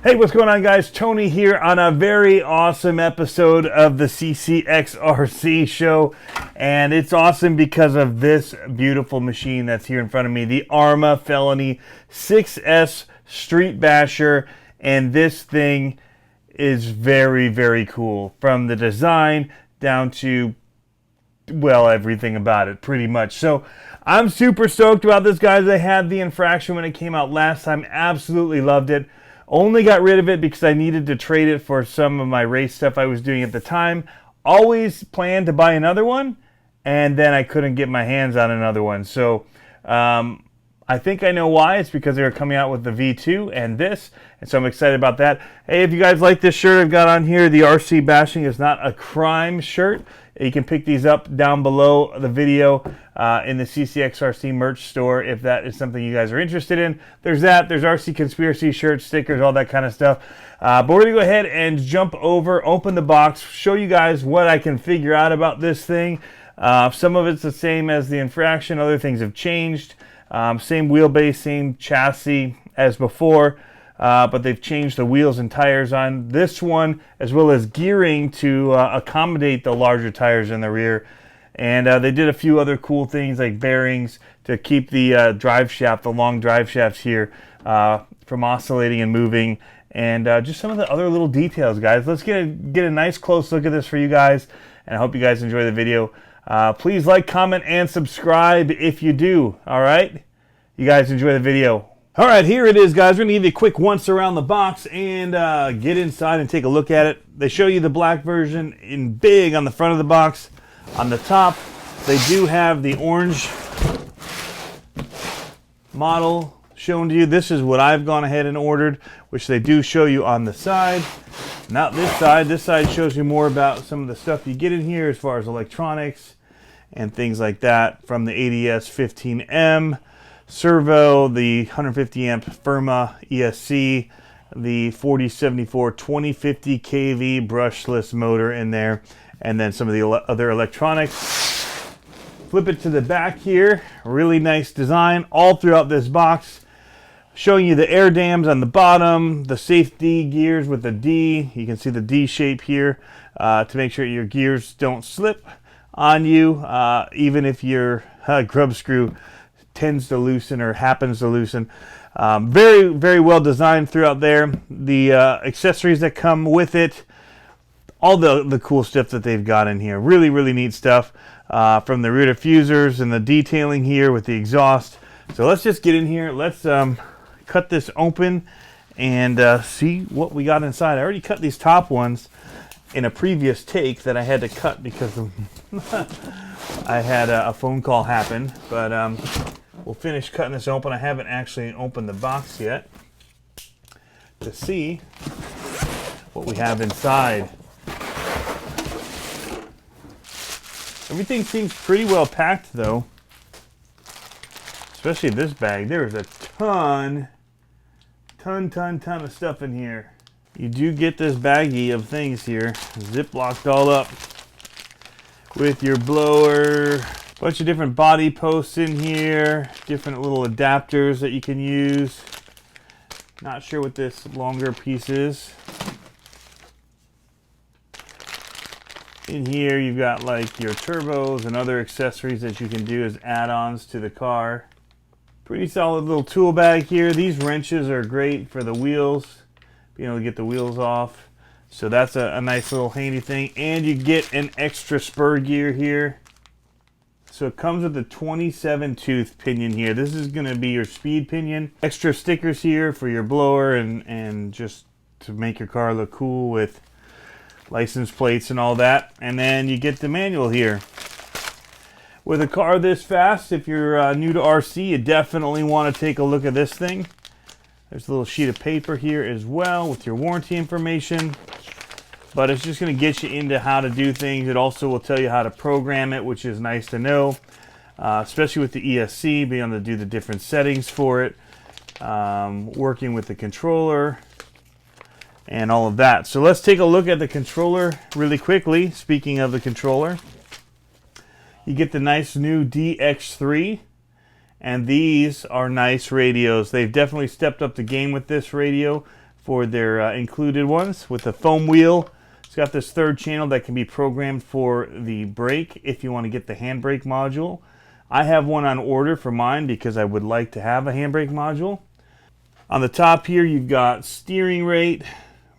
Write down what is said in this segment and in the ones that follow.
Hey, what's going on, guys? Tony here on a very awesome episode of the CCxRC show. And it's awesome because of this beautiful machine that's here in front of me, the ARRMA Felony 6S Street Basher. And this thing is very, very cool. From the design down to, well, everything about it, pretty much. So I'm super stoked about this, guys. I had the infraction when it came out last time. Absolutely loved it. Only got rid of it because I needed to trade it for some of my race stuff I was doing at the time. Always planned to buy another one, and then I couldn't get my hands on another one. So I think I know why. It's because they were coming out with the V2 and this, and so I'm excited about that. Hey, if you guys like this shirt I've got on here, the RC Bashing is not a crime shirt. You can pick these up down below the video in the CCxRC merch store if that is something you guys are interested in. There's that. There's RC Conspiracy shirts, stickers, all that kind of stuff. But we're going to go ahead and jump over, open the box, show you guys what I can figure out about this thing. Some of it's the same as the infraction. Other things have changed. Same wheelbase, same chassis as before. But they've changed the wheels and tires on this one, as well as gearing to accommodate the larger tires in the rear. And they did a few other cool things like bearings to keep the drive shaft, the long drive shafts here, from oscillating and moving. And just some of the other little details, guys. Let's get a nice close look at this for you guys. And I hope you guys enjoy the video. Please like, comment, and subscribe if you do. All right? You guys enjoy the video. All right, here it is, guys. We're going to give you a quick once around the box and get inside and take a look at it. They show you the black version in big on the front of the box. On the top, they do have the orange model shown to you. This is what I've gone ahead and ordered, which they do show you on the side. Not this side. This side shows you more about some of the stuff you get in here as far as electronics and things like that from the ADS 15M. Servo, the 150 amp firma ESC, the 4074 2050 kV brushless motor in there, and then some of the other electronics. Flip it to the back here. Really nice design all throughout this box, showing you the air dams on the bottom, the safety gears with the D. You can see the D shape here to make sure your gears don't slip on you, even if your grub screw tends to loosen or happens to loosen. Very, very well designed throughout there. The accessories that come with it, all the cool stuff that they've got in here. Really, really neat stuff. From the rear diffusers and the detailing here with the exhaust. So let's just get in here. Let's cut this open and see what we got inside. I already cut these top ones in a previous take that I had to cut because of I had a phone call happen. But we'll finish cutting this open. I haven't actually opened the box yet to see what we have inside. Everything seems pretty well packed, though. Especially this bag. There's a ton of stuff in here. You do get this baggie of things here, ziplocked all up with your blower. Bunch of different body posts in here, different little adapters that you can use. Not sure what this longer piece is. In here you've got like your turbos and other accessories that you can do as add-ons to the car. Pretty solid little tool bag here. These wrenches are great for the wheels, being able to get the wheels off. So that's a nice little handy thing. And you get an extra spur gear here. So it comes with a 27 tooth pinion here. This is going to be your speed pinion. Extra stickers here for your blower and just to make your car look cool with license plates and all that. And then you get the manual here. With a car this fast, if you're new to RC, you definitely want to take a look at this thing. There's a little sheet of paper here as well with your warranty information. But it's just going to get you into how to do things. It also will tell you how to program it, which is nice to know. Especially with the ESC, being able to do the different settings for it. Working with the controller. And all of that. So let's take a look at the controller really quickly. Speaking of the controller. You get the nice new DX3. And these are nice radios. They've definitely stepped up the game with this radio for their included ones with the foam wheel. It's got this third channel that can be programmed for the brake if you want to get the handbrake module. I have one on order for mine because I would like to have a handbrake module. On the top here you've got steering rate,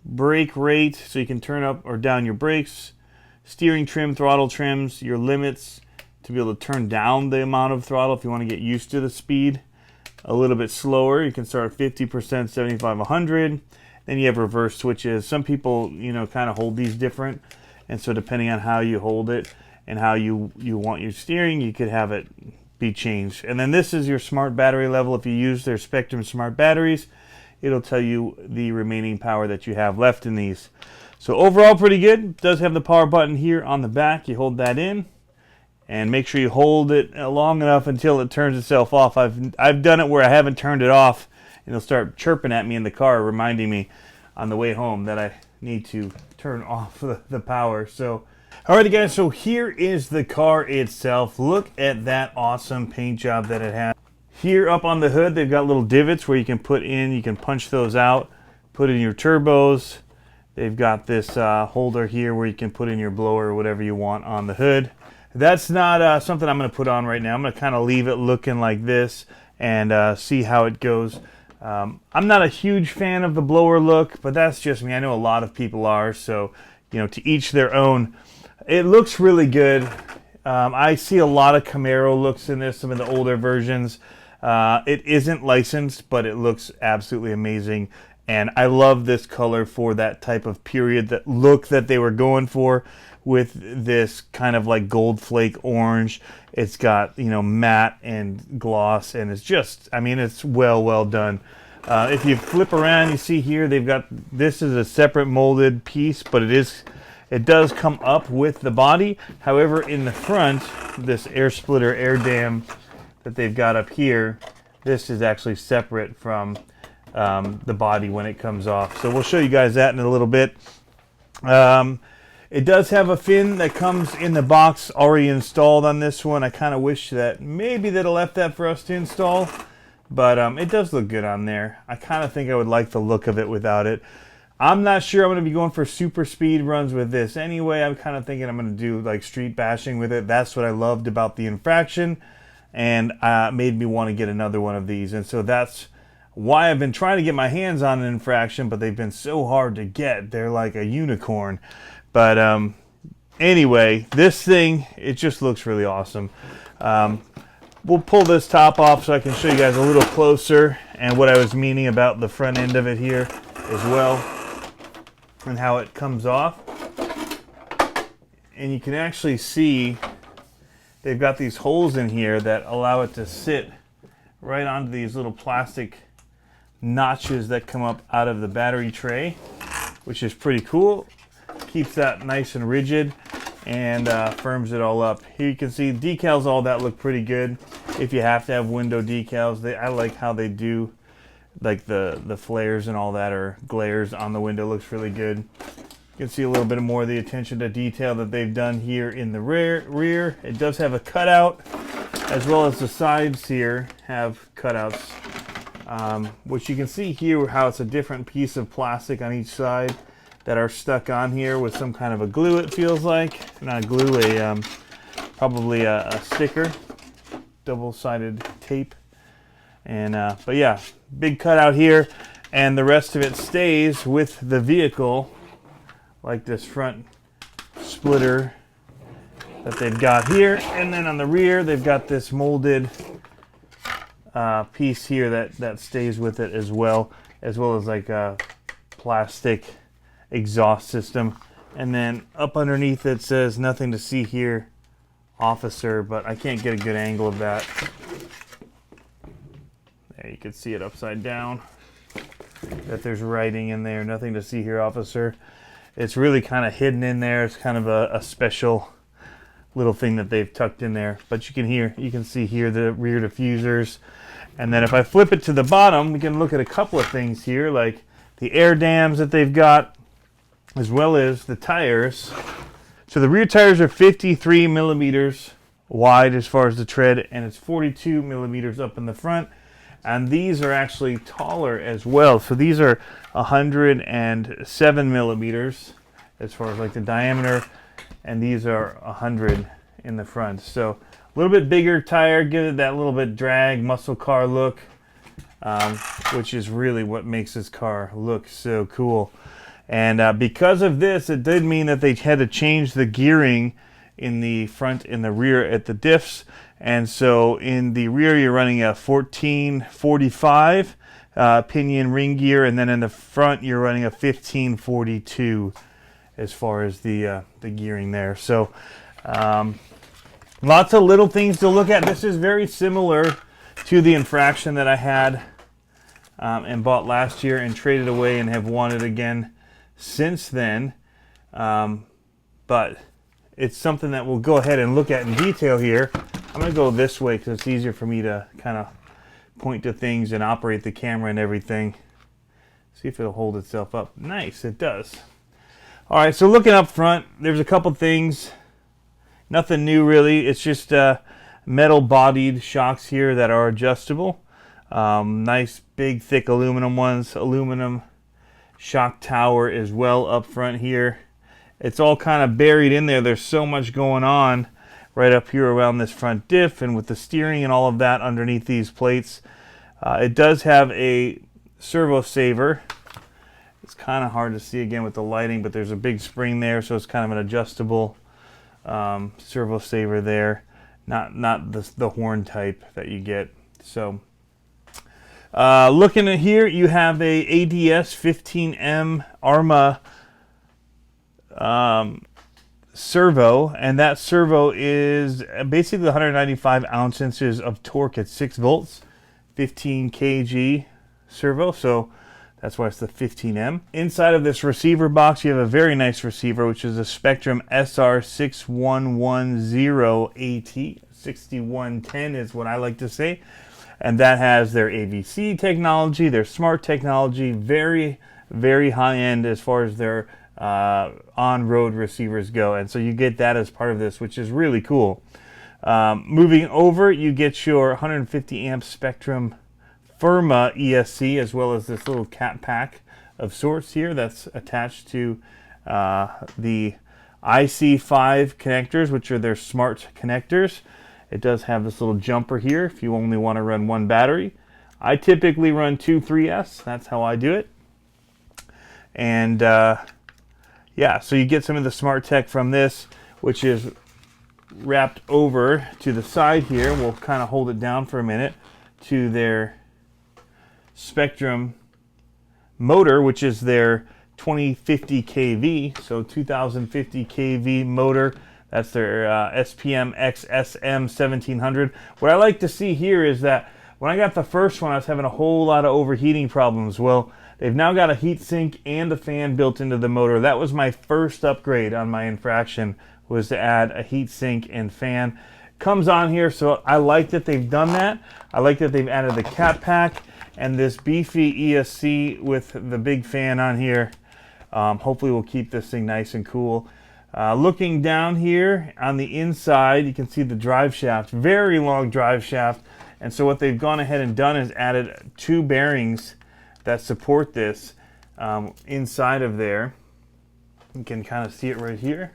brake rate, so you can turn up or down your brakes, steering trim, throttle trims, your limits to be able to turn down the amount of throttle if you want to get used to the speed. A little bit slower, you can start at 50%, 75, 100. Then you have reverse switches. Some people, you know, kind of hold these different, and so depending on how you hold it and how you want your steering, you could have it be changed. And then this is your smart battery level. If you use their Spektrum smart batteries, it'll tell you the remaining power that you have left in these. So overall pretty good. It does have the power button here on the back. You hold that in and make sure you hold it long enough until it turns itself off. I've done it where I haven't turned it off and it'll start chirping at me in the car, reminding me on the way home that I need to turn off the power. So alrighty guys, so here is the car itself. Look at that awesome paint job that it has. Here up on the hood, they've got little divots where you can put in, you can punch those out, put in your turbos. They've got this holder here where you can put in your blower or whatever you want on the hood. That's not something I'm going to put on right now. I'm going to kind of leave it looking like this and see how it goes. I'm not a huge fan of the blower look, but that's just me. I know a lot of people are, so you know, to each their own. It looks really good. I see a lot of Camaro looks in this, some of the older versions. It isn't licensed, but it looks absolutely amazing. And I love this color for that type of period, that look that they were going for with this kind of like gold flake orange. It's got, you know, matte and gloss, and it's just, I mean, it's well done. If you flip around, you see here, they've got, this is a separate molded piece, but it does come up with the body. However, in the front, this air splitter, air dam that they've got up here, this is actually separate from the body when it comes off. So we'll show you guys that in a little bit. It does have a fin that comes in the box already installed on this one. I kind of wish that maybe they'd have left that for us to install, but it does look good on there. I kind of think I would like the look of it without it. I'm not sure I'm going to be going for super speed runs with this anyway. I'm kind of thinking I'm going to do like street bashing with it. That's what I loved about the Infraction, and made me want to get another one of these. And so that's why I've been trying to get my hands on an Infraction, but they've been so hard to get. They're like a unicorn. But anyway, this thing, it just looks really awesome. We'll pull this top off so I can show you guys a little closer and what I was meaning about the front end of it here as well, and how it comes off. And you can actually see they've got these holes in here that allow it to sit right onto these little plastic notches that come up out of the battery tray, which is pretty cool. Keeps that nice and rigid and firms it all up. Here you can see decals, all that look pretty good. If you have to have window decals, I like how they do, like the flares and all that, or glares on the window, looks really good. You can see a little bit more of the attention to detail that they've done here in the rear. It does have a cutout, as well as the sides here have cutouts, which you can see here how it's a different piece of plastic on each side that are stuck on here with some kind of a glue, it feels like. Not a glue, probably a sticker, double-sided tape. And but yeah, big cutout here, and the rest of it stays with the vehicle, like this front splitter that they've got here. And then on the rear, they've got this molded piece here that stays with it as well as like a plastic exhaust system. And then up underneath it says "nothing to see here, officer," but I can't get a good angle of that. There, you can see it upside down, that there's writing in there, "nothing to see here, officer." It's really kind of hidden in there. It's kind of a special little thing that they've tucked in there, but you can see here the rear diffusers. And then if I flip it to the bottom, we can look at a couple of things here, like the air dams that they've got, as well as the tires. So the rear tires are 53 millimeters wide as far as the tread, and it's 42 millimeters up in the front. And these are actually taller as well. So these are 107 millimeters as far as like the diameter, and these are 100 in the front. So a little bit bigger tire, give it that little bit drag muscle car look, which is really what makes this car look so cool. And because of this, it did mean that they had to change the gearing in the front and the rear at the diffs. And so in the rear, you're running a 1445 pinion ring gear, and then in the front, you're running a 1542 as far as the gearing there. So lots of little things to look at. This is very similar to the infraction that I had and bought last year and traded away and have wanted again since then. But it's something that we'll go ahead and look at in detail here. I'm going to go this way because it's easier for me to kind of point to things and operate the camera and everything. See if it'll hold itself up. Nice, it does. All right, so looking up front, there's a couple things. Nothing new really. It's just metal bodied shocks here that are adjustable. Nice big thick aluminum ones. Aluminum shock tower as well up front here. It's all kind of buried in there. There's so much going on right up here around this front diff, and with the steering and all of that underneath these plates. It does have a servo saver. It's kind of hard to see again with the lighting, but there's a big spring there, so it's kind of an adjustable servo saver there, not the horn type that you get. So looking at here, you have a ADS 15M ARRMA servo, and that servo is basically 195 ounces of torque at 6 volts, 15 kg servo, so that's why it's the 15M. Inside of this receiver box, you have a very nice receiver, which is a Spektrum SR6110AT. 6110 is what I like to say. And that has their AVC technology, their smart technology, very, very high end as far as their on-road receivers go. And so you get that as part of this, which is really cool. Moving over, you get your 150 amp Spektrum firma ESC, as well as this little cat pack of sorts here that's attached to the IC5 connectors, which are their smart connectors. It does have this little jumper here if you only want to run one battery. I typically run 2 3S. That's how I do it. And yeah, so you get some of the smart tech from this, which is wrapped over to the side here. We'll kind of hold it down for a minute to their Spektrum motor, which is their 2050 kV, so 2050 kV motor. That's their SPM XSM 1700. What I like to see here is that when I got the first one, I was having a whole lot of overheating problems. Well, they've now got a heat sink and a fan built into the motor. That was my first upgrade on my infraction, was to add a heat sink and fan. Comes on here, so I like that they've done that. I like that they've added the cat pack and this beefy ESC with the big fan on here. Hopefully we'll keep this thing nice and cool. Looking down here on the inside, you can see the drive shaft, very long drive shaft. And so what they've gone ahead and done is added 2 bearings that support this inside of there. You can kind of see it right here,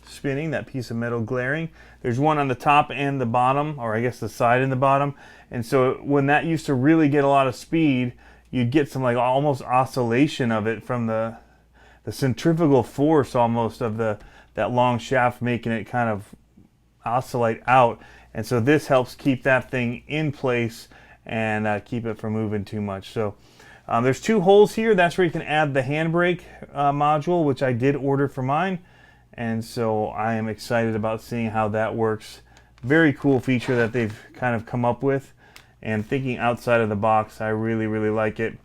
spinning, that piece of metal glaring. There's one on the top and the bottom, or I guess the side and the bottom. And so when that used to really get a lot of speed, you'd get some like almost oscillation of it from the centrifugal force almost of that long shaft, making it kind of oscillate out. And so this helps keep that thing in place and keep it from moving too much. So there's 2 holes here. That's where you can add the handbrake module, which I did order for mine. And so I am excited about seeing how that works. Very cool feature that they've kind of come up with. And thinking outside of the box, I really, really like it.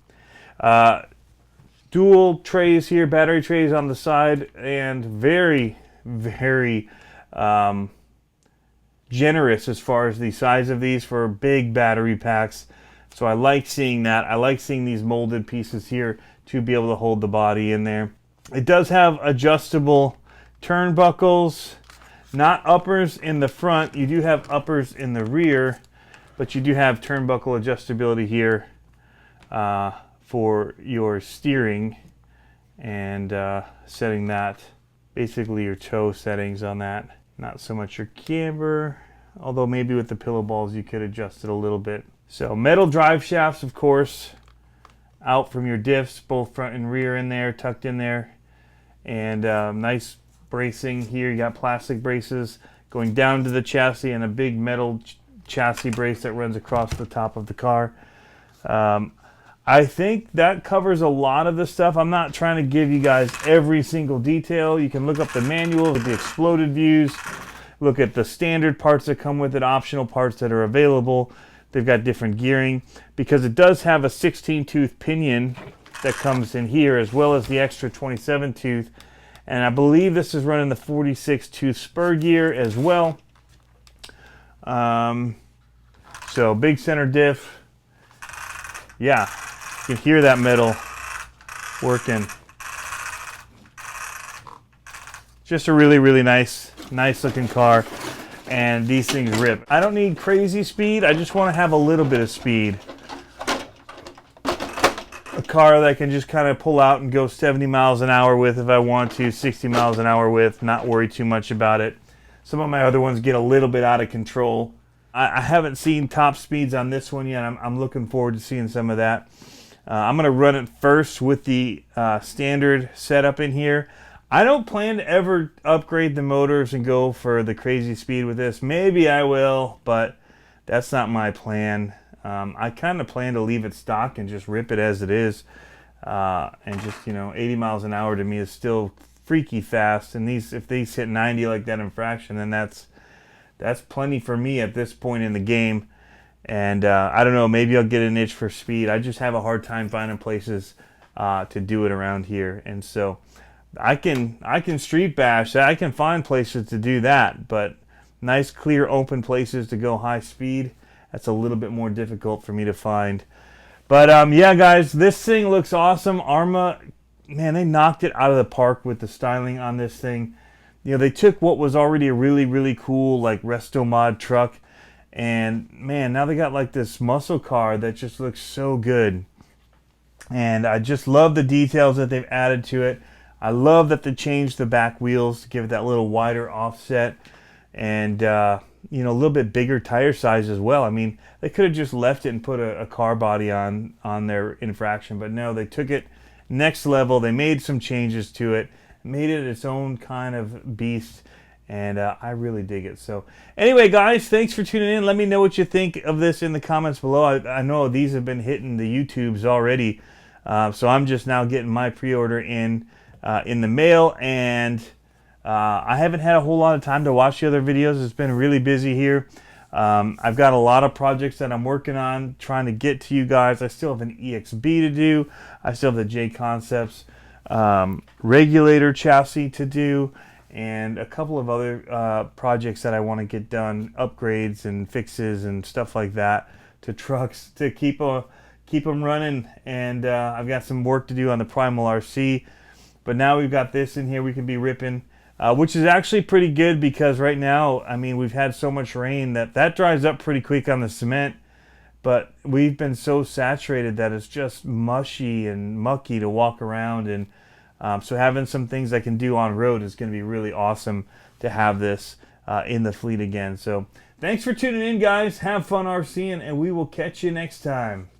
Dual trays here, battery trays on the side, and very, very generous as far as the size of these for big battery packs. So I like seeing that. I like seeing these molded pieces here to be able to hold the body in there. It does have adjustable turnbuckles, not uppers in the front. You do have uppers in the rear, but you do have turnbuckle adjustability here for your steering and setting that, basically your toe settings on that. Not so much your camber, although maybe with the pillow balls you could adjust it a little bit. So metal drive shafts, of course, out from your diffs, both front and rear in there, tucked in there. And nice bracing here. You got plastic braces going down to the chassis and a big metal chassis brace that runs across the top of the car. I think that covers a lot of the stuff. I'm not trying to give you guys every single detail. You can look up the manual, look at the exploded views, look at the standard parts that come with it, optional parts that are available. They've got different gearing because it does have a 16-tooth pinion that comes in here, as well as the extra 27-tooth. And I believe this is running the 46-tooth spur gear as well. So big center diff. Yeah, you can hear that metal working. Just a really, really nice looking car. And these things rip. I don't need crazy speed. I just want to have a little bit of speed. A car that I can just kind of pull out and go 70 miles an hour with if I want to, 60 miles an hour with, not worry too much about it. Some of my other ones get a little bit out of control. I haven't seen top speeds on this one yet. I'm looking forward to seeing some of that. I'm going to run it first with the standard setup in here. I don't plan to ever upgrade the motors and go for the crazy speed with this. Maybe I will, but that's not my plan. I kind of plan to leave it stock and just rip it as it is. And just, 80 miles an hour to me is still freaky fast. And if these hit 90 like that in fraction, then that's plenty for me at this point in the game. And I don't know, maybe I'll get an itch for speed. I just have a hard time finding places to do it around here. And so I can street bash. I can find places to do that, but nice, clear, open places to go high speed, that's a little bit more difficult for me to find. But yeah, guys, this thing looks awesome. ARRMA, man, they knocked it out of the park with the styling on this thing. They took what was already a really, really cool, like, resto mod truck, and man, now they got like this muscle car that just looks so good. And I just love the details that they've added to it. I love that they changed the back wheels to give it that little wider offset, and a little bit bigger tire size as well. I mean, they could have just left it and put a car body on their infraction, but no, they took it next level. They made some changes to it, made it its own kind of beast, and I really dig it. So anyway, guys, thanks for tuning in. Let me know what you think of this in the comments below. I know these have been hitting the YouTubes already, so I'm just now getting my pre-order in the mail, and I haven't had a whole lot of time to watch the other videos. It's been really busy here. I've got a lot of projects that I'm working on, trying to get to you guys. I still have an EXB to do. I still have the J Concepts regulator chassis to do, and a couple of other projects that I want to get done, upgrades and fixes and stuff like that to trucks to keep them running. And I've got some work to do on the Primal RC. But now we've got this in here we can be ripping, which is actually pretty good because right now, I mean, we've had so much rain that dries up pretty quick on the cement, but we've been so saturated that it's just mushy and mucky to walk around. And so having some things I can do on road is going to be really awesome to have this in the fleet again. So thanks for tuning in, guys. Have fun RCing, and we will catch you next time.